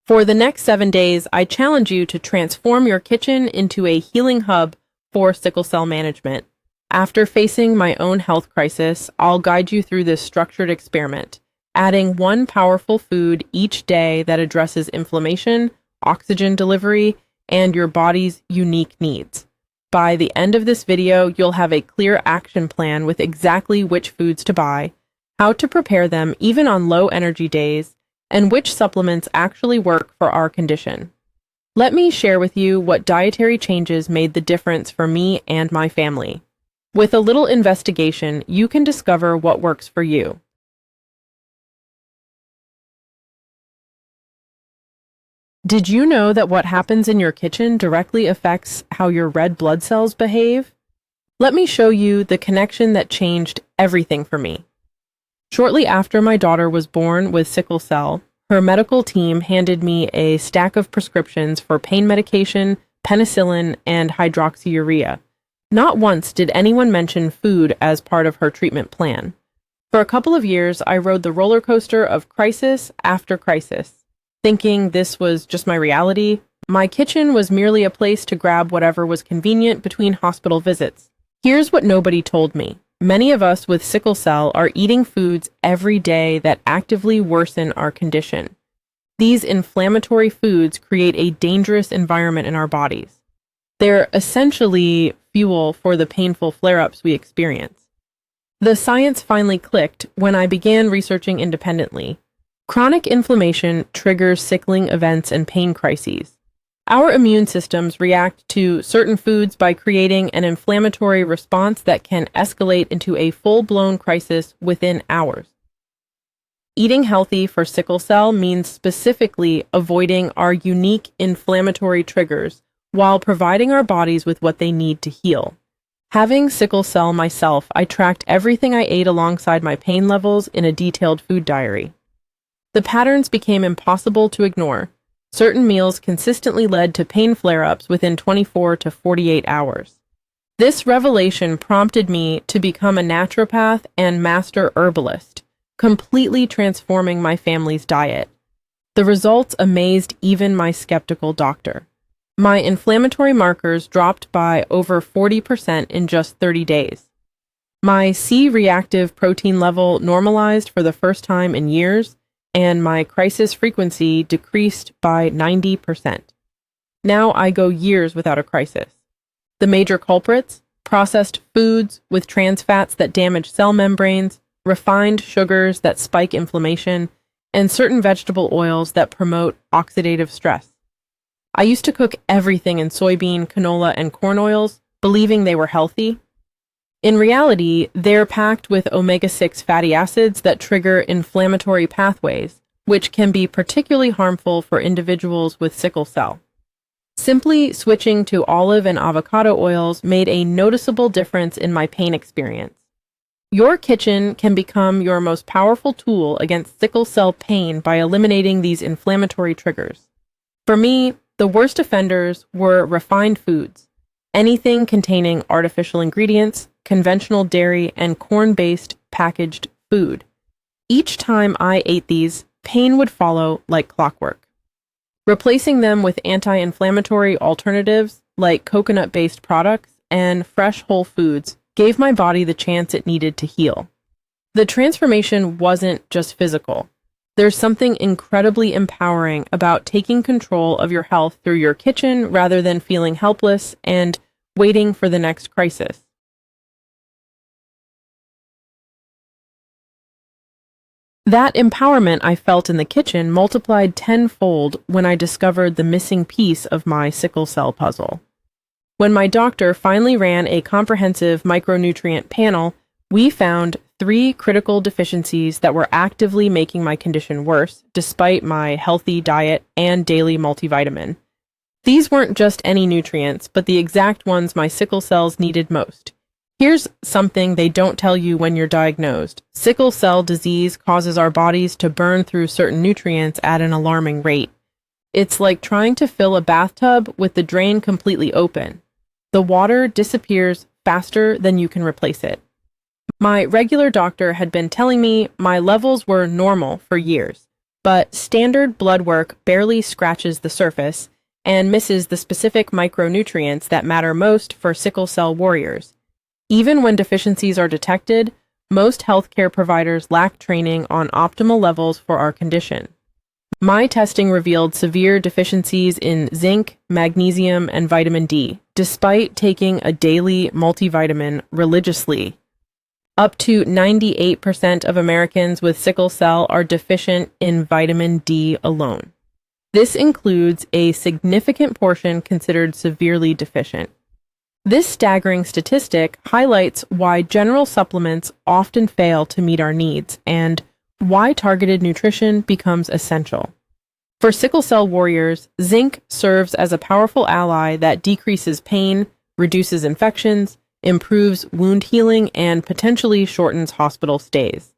For the next 7 days, I challenge you to transform your kitchen into a healing hub for sickle cell management. After facing my own health crisis, I'll guide you through this structured experiment, adding one powerful food each day that addresses inflammation, oxygen delivery, and your body's unique needs. By the end of this video, you'll have a clear action plan with exactly which foods to buy, how to prepare them even on low energy days, and which supplements actually work for our condition. Let me share with you what dietary changes made the difference for me and my family. With a little investigation, you can discover what works for you. Did you know that what happens in your kitchen directly affects how your red blood cells behave? Let me show you the connection that changed everything for me. Shortly after my daughter was born with sickle cell, her medical team handed me a stack of prescriptions for pain medication, penicillin, and hydroxyurea. Not once did anyone mention food as part of her treatment plan. For a couple of years, I rode the roller coaster of crisis after crisis. Thinking this was just my reality, my kitchen was merely a place to grab whatever was convenient between hospital visits. Here's what nobody told me. Many of us with sickle cell are eating foods every day that actively worsen our condition. These inflammatory foods create a dangerous environment in our bodies. They're essentially fuel for the painful flare-ups we experience. The science finally clicked when I began researching independently. Chronic inflammation triggers sickling events and pain crises. Our immune systems react to certain foods by creating an inflammatory response that can escalate into a full-blown crisis within hours. Eating healthy for sickle cell means specifically avoiding our unique inflammatory triggers while providing our bodies with what they need to heal. Having sickle cell myself, I tracked everything I ate alongside my pain levels in a detailed food diary. The patterns became impossible to ignore. Certain meals consistently led to pain flare-ups within 24 to 48 hours. This revelation prompted me to become a naturopath and master herbalist, completely transforming my family's diet. The results amazed even my skeptical doctor. My inflammatory markers dropped by over 40% in just 30 days. My C-reactive protein level normalized for the first time in years, and my crisis frequency decreased by 90%. Now I go years without a crisis. The major culprits: processed foods with trans fats that damage cell membranes, refined sugars that spike inflammation, and certain vegetable oils that promote oxidative stress. I used to cook everything in soybean, canola, and corn oils, believing they were healthy. In reality, they're packed with omega-6 fatty acids that trigger inflammatory pathways, which can be particularly harmful for individuals with sickle cell. Simply switching to olive and avocado oils made a noticeable difference in my pain experience. Your kitchen can become your most powerful tool against sickle cell pain by eliminating these inflammatory triggers. For me, the worst offenders were refined foods. Anything containing artificial ingredients, conventional dairy, and corn-based packaged food. Each time I ate these, pain would follow like clockwork. Replacing them with anti-inflammatory alternatives like coconut-based products and fresh whole foods gave my body the chance it needed to heal. The transformation wasn't just physical. There's something incredibly empowering about taking control of your health through your kitchen rather than feeling helpless and waiting for the next crisis. That empowerment I felt in the kitchen multiplied tenfold when I discovered the missing piece of my sickle cell puzzle. When my doctor finally ran a comprehensive micronutrient panel, we found 3 critical deficiencies that were actively making my condition worse, despite my healthy diet and daily multivitamin. These weren't just any nutrients, but the exact ones my sickle cells needed most. Here's something they don't tell you when you're diagnosed. Sickle cell disease causes our bodies to burn through certain nutrients at an alarming rate. It's like trying to fill a bathtub with the drain completely open. The water disappears faster than you can replace it. My regular doctor had been telling me my levels were normal for years, but standard blood work barely scratches the surface and misses the specific micronutrients that matter most for sickle cell warriors. Even when deficiencies are detected, most healthcare providers lack training on optimal levels for our condition. My testing revealed severe deficiencies in zinc, magnesium, and vitamin D, despite taking a daily multivitamin religiously. Up to 98% of Americans with sickle cell are deficient in vitamin D alone. This includes a significant portion considered severely deficient. This staggering statistic highlights why general supplements often fail to meet our needs and why targeted nutrition becomes essential. For sickle cell warriors, zinc serves as a powerful ally that decreases pain, reduces infections, improves wound healing, and potentially shortens hospital stays.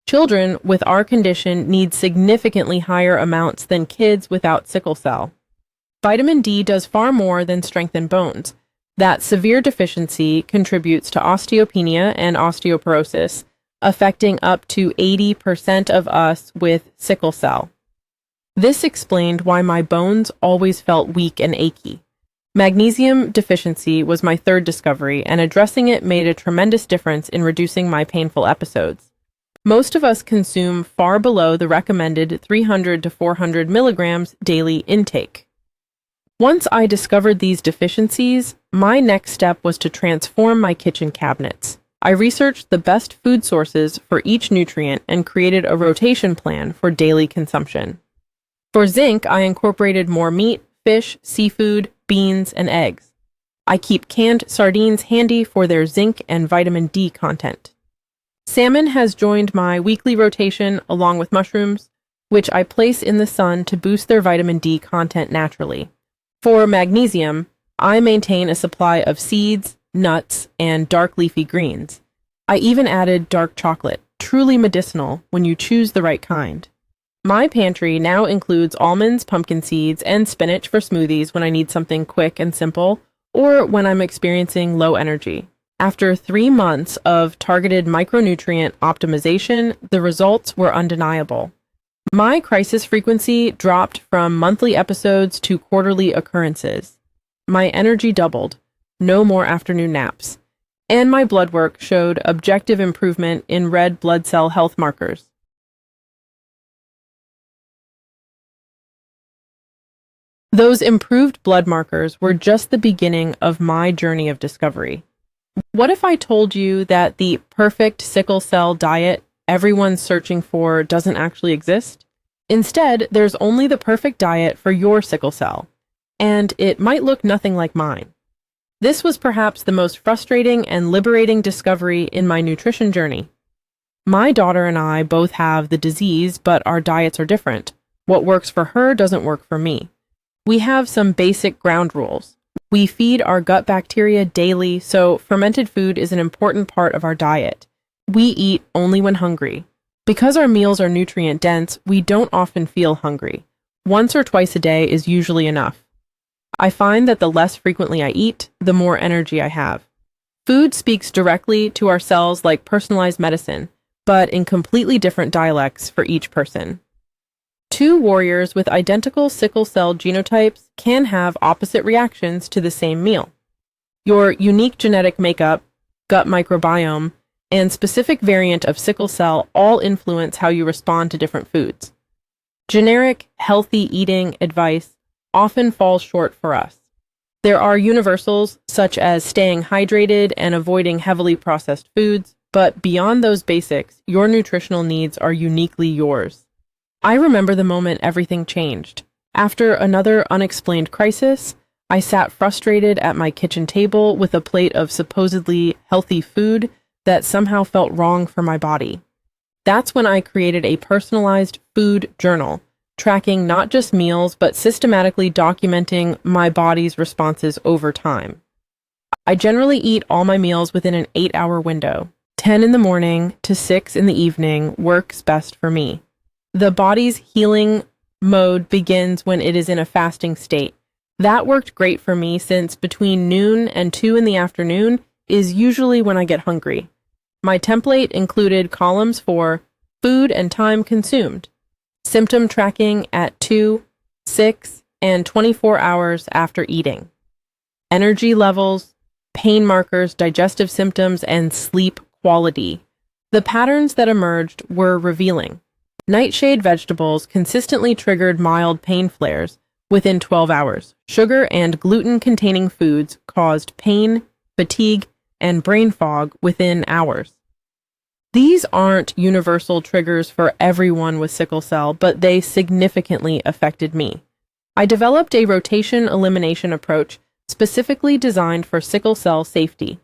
Children with our condition need significantly higher amounts than kids without sickle cell. Vitamin D does far more than strengthen bones. That severe deficiency contributes to osteopenia and osteoporosis, affecting up to 80% of us with sickle cell. This explained why my bones always felt weak and achy. Magnesium deficiency was my third discovery, and addressing it made a tremendous difference in reducing my painful episodes. Most of us consume far below the recommended 300 to 400 milligrams daily intake. Once I discovered these deficiencies, my next step was to transform my kitchen cabinets. I researched the best food sources for each nutrient and created a rotation plan for daily consumption. For zinc, I incorporated more meat, fish, seafood, beans, and eggs. I keep canned sardines handy for their zinc and vitamin D content. Salmon has joined my weekly rotation along with mushrooms, which I place in the sun to boost their vitamin D content naturally. For magnesium, I maintain a supply of seeds, nuts, and dark leafy greens. I even added dark chocolate, truly medicinal when you choose the right kind. My pantry now includes almonds, pumpkin seeds, and spinach for smoothies when I need something quick and simple, or when I'm experiencing low energy. After 3 months of targeted micronutrient optimization, the results were undeniable. My crisis frequency dropped from monthly episodes to quarterly occurrences. My energy doubled, no more afternoon naps, and my blood work showed objective improvement in red blood cell health markers. Those improved blood markers were just the beginning of my journey of discovery. What if I told you that the perfect sickle cell diet everyone's searching for doesn't actually exist? Instead, there's only the perfect diet for your sickle cell, and it might look nothing like mine. This was perhaps the most frustrating and liberating discovery in my nutrition journey. My daughter and I both have the disease, but our diets are different. What works for her doesn't work for me. We have some basic ground rules. We feed our gut bacteria daily, so fermented food is an important part of our diet. We eat only when hungry. Because our meals are nutrient dense, we don't often feel hungry. Once or twice a day is usually enough. I find that the less frequently I eat, the more energy I have. Food speaks directly to our cells like personalized medicine, but in completely different dialects for each person. Two warriors with identical sickle cell genotypes can have opposite reactions to the same meal. Your unique genetic makeup, gut microbiome, and specific variant of sickle cell all influence how you respond to different foods. Generic, healthy eating advice often falls short for us. There are universals such as staying hydrated and avoiding heavily processed foods, but beyond those basics, your nutritional needs are uniquely yours. I remember the moment everything changed. After another unexplained crisis, I sat frustrated at my kitchen table with a plate of supposedly healthy food that somehow felt wrong for my body. That's when I created a personalized food journal, tracking not just meals, but systematically documenting my body's responses over time. I generally eat all my meals within an 8-hour window. 10 in the morning to 6 in the evening works best for me. The body's healing mode begins when it is in a fasting state. That worked great for me since between noon and 2 in the afternoon is usually when I get hungry. My template included columns for food and time consumed, symptom tracking at 2, 6, and 24 hours after eating, energy levels, pain markers, digestive symptoms, and sleep quality. The patterns that emerged were revealing. Nightshade vegetables consistently triggered mild pain flares within 12 hours. Sugar and gluten-containing foods caused pain, fatigue, and brain fog within hours. These aren't universal triggers for everyone with sickle cell, but they significantly affected me. I developed a rotation elimination approach specifically designed for sickle cell safety.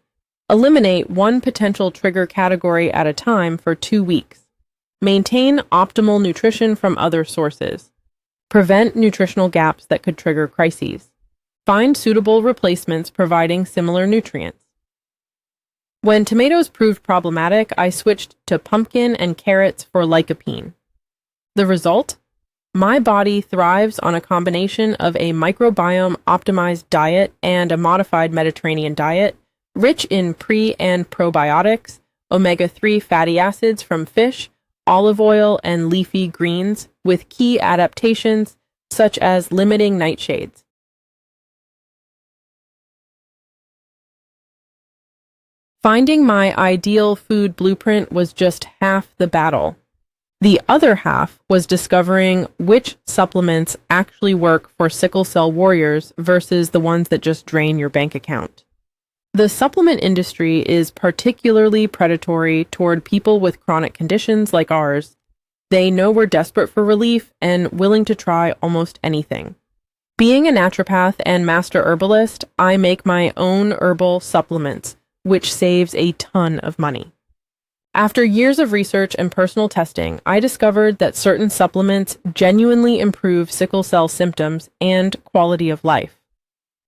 Eliminate one potential trigger category at a time for 2 weeks. Maintain optimal nutrition from other sources. Prevent nutritional gaps that could trigger crises. Find suitable replacements providing similar nutrients. When tomatoes proved problematic, I switched to pumpkin and carrots for lycopene. The result? My body thrives on a combination of a microbiome-optimized diet and a modified Mediterranean diet, rich in pre- and probiotics, omega-3 fatty acids from fish, olive oil, and leafy greens, with key adaptations such as limiting nightshades. Finding my ideal food blueprint was just half the battle. The other half was discovering which supplements actually work for sickle cell warriors versus the ones that just drain your bank account. The supplement industry is particularly predatory toward people with chronic conditions like ours. They know we're desperate for relief and willing to try almost anything. Being a naturopath and master herbalist, I make my own herbal supplements, which saves a ton of money. After years of research and personal testing, I discovered that certain supplements genuinely improve sickle cell symptoms and quality of life.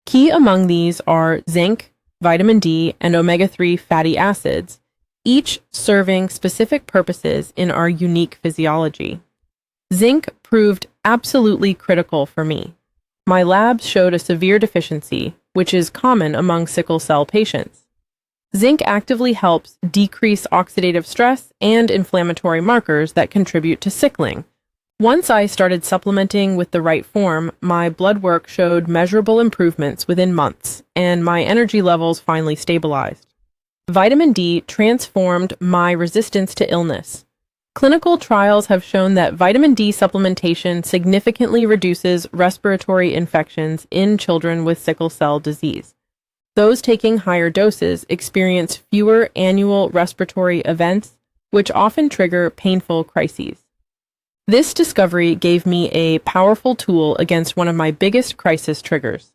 Key among these are zinc, vitamin D, and omega-3 fatty acids, each serving specific purposes in our unique physiology. Zinc proved absolutely critical for me. My labs showed a severe deficiency, which is common among sickle cell patients. Zinc actively helps decrease oxidative stress and inflammatory markers that contribute to sickling. Once I started supplementing with the right form, my blood work showed measurable improvements within months, and my energy levels finally stabilized. Vitamin D transformed my resistance to illness. Clinical trials have shown that vitamin D supplementation significantly reduces respiratory infections in children with sickle cell disease. Those taking higher doses experience fewer annual respiratory events, which often trigger painful crises. This discovery gave me a powerful tool against one of my biggest crisis triggers.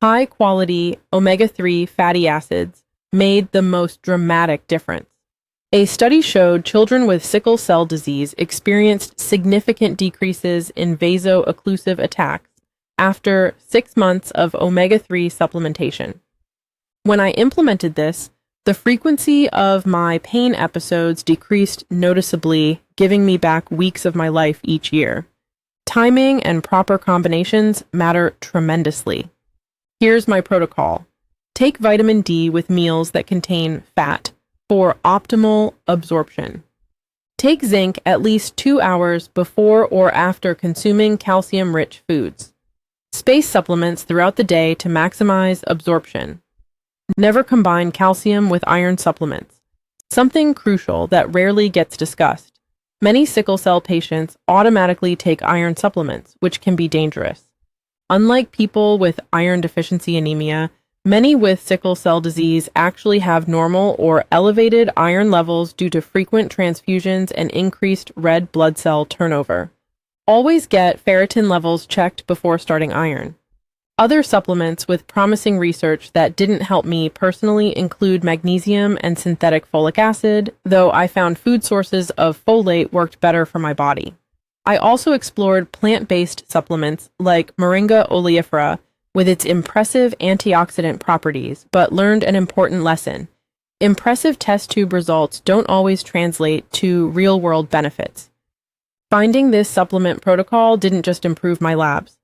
High-quality omega-3 fatty acids made the most dramatic difference. A study showed children with sickle cell disease experienced significant decreases in vaso-occlusive attacks after 6 months of omega-3 supplementation. When I implemented this, the frequency of my pain episodes decreased noticeably, giving me back weeks of my life each year. Timing and proper combinations matter tremendously. Here's my protocol. Take vitamin D with meals that contain fat for optimal absorption. Take zinc at least 2 hours before or after consuming calcium-rich foods. Space supplements throughout the day to maximize absorption. Never combine calcium with iron supplements, something crucial that rarely gets discussed. Many sickle cell patients automatically take iron supplements, which can be dangerous. Unlike people with iron deficiency anemia, many with sickle cell disease actually have normal or elevated iron levels due to frequent transfusions and increased red blood cell turnover. Always get ferritin levels checked before starting iron. Other supplements with promising research that didn't help me personally include magnesium and synthetic folic acid, though I found food sources of folate worked better for my body. I also explored plant-based supplements like Moringa oleifera with its impressive antioxidant properties, but learned an important lesson. Impressive test tube results don't always translate to real-world benefits. Finding this supplement protocol didn't just improve my labs.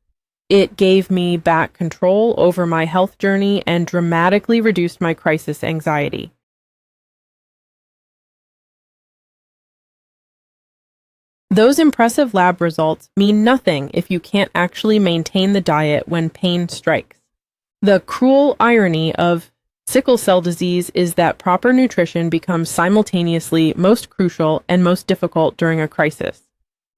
It gave me back control over my health journey and dramatically reduced my crisis anxiety. Those impressive lab results mean nothing if you can't actually maintain the diet when pain strikes. The cruel irony of sickle cell disease is that proper nutrition becomes simultaneously most crucial and most difficult during a crisis.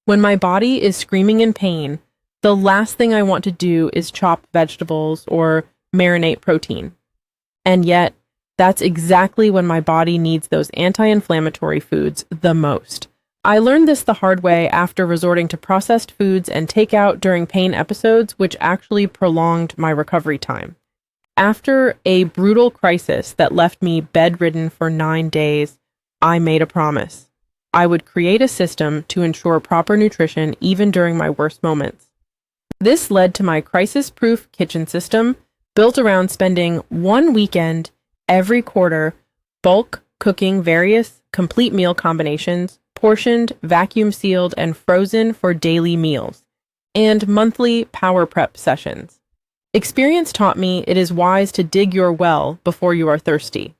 When my body is screaming in pain, the last thing I want to do is chop vegetables or marinate protein. And yet, that's exactly when my body needs those anti-inflammatory foods the most. I learned this the hard way after resorting to processed foods and takeout during pain episodes, which actually prolonged my recovery time. After a brutal crisis that left me bedridden for 9 days, I made a promise. I would create a system to ensure proper nutrition even during my worst moments. This led to my crisis-proof kitchen system, built around spending one weekend every quarter bulk cooking various complete meal combinations, portioned, vacuum-sealed, and frozen for daily meals, and monthly power prep sessions. Experience taught me it is wise to dig your well before you are thirsty.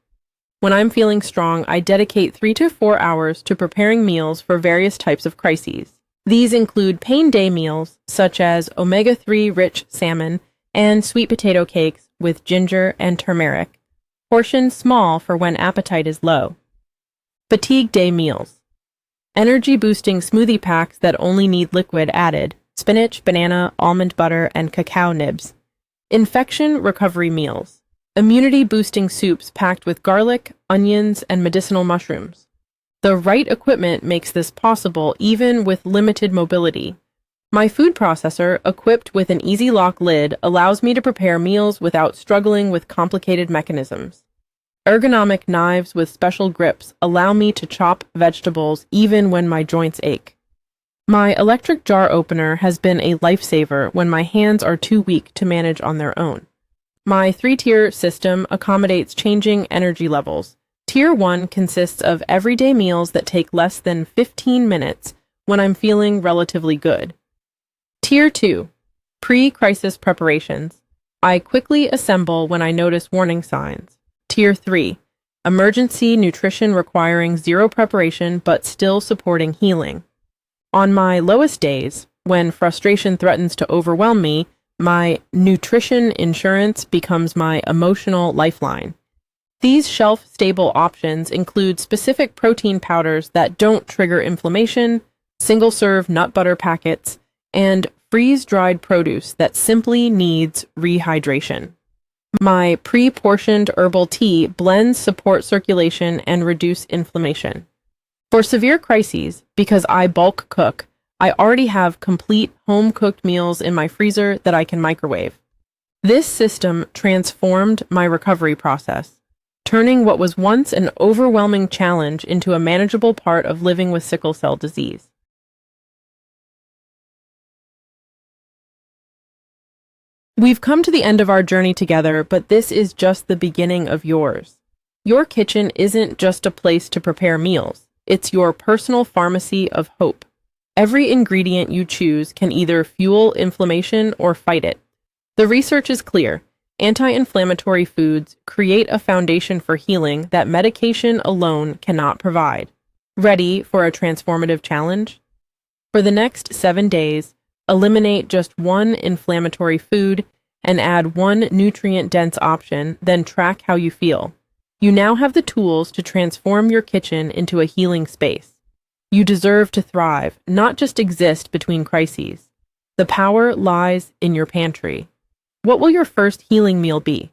When I'm feeling strong, I dedicate 3 to 4 hours to preparing meals for various types of crises. These include pain day meals, such as omega-3 rich salmon and sweet potato cakes with ginger and turmeric, portioned small for when appetite is low. Fatigue day meals, energy-boosting smoothie packs that only need liquid added, spinach, banana, almond butter, and cacao nibs. Infection recovery meals, immunity-boosting soups packed with garlic, onions, and medicinal mushrooms. The right equipment makes this possible even with limited mobility. My food processor, equipped with an easy lock lid, allows me to prepare meals without struggling with complicated mechanisms. Ergonomic knives with special grips allow me to chop vegetables even when my joints ache. My electric jar opener has been a lifesaver when my hands are too weak to manage on their own. My 3-tier system accommodates changing energy levels. Tier 1 consists of everyday meals that take less than 15 minutes when I'm feeling relatively good. Tier 2, pre-crisis preparations. I quickly assemble when I notice warning signs. Tier 3, emergency nutrition requiring zero preparation but still supporting healing. On my lowest days, when frustration threatens to overwhelm me, my nutrition insurance becomes my emotional lifeline. These shelf-stable options include specific protein powders that don't trigger inflammation, single-serve nut butter packets, and freeze-dried produce that simply needs rehydration. My pre-portioned herbal tea blends support circulation and reduce inflammation. For severe crises, because I bulk cook, I already have complete home-cooked meals in my freezer that I can microwave. This system transformed my recovery process, turning what was once an overwhelming challenge into a manageable part of living with sickle cell disease. We've come to the end of our journey together, but this is just the beginning of yours. Your kitchen isn't just a place to prepare meals. It's your personal pharmacy of hope. Every ingredient you choose can either fuel inflammation or fight it. The research is clear. Anti-inflammatory foods create a foundation for healing that medication alone cannot provide. Ready for a transformative challenge? For the next 7 days, eliminate just one inflammatory food and add one nutrient-dense option, then track how you feel. You now have the tools to transform your kitchen into a healing space. You deserve to thrive, not just exist between crises. The power lies in your pantry. What will your first healing meal be?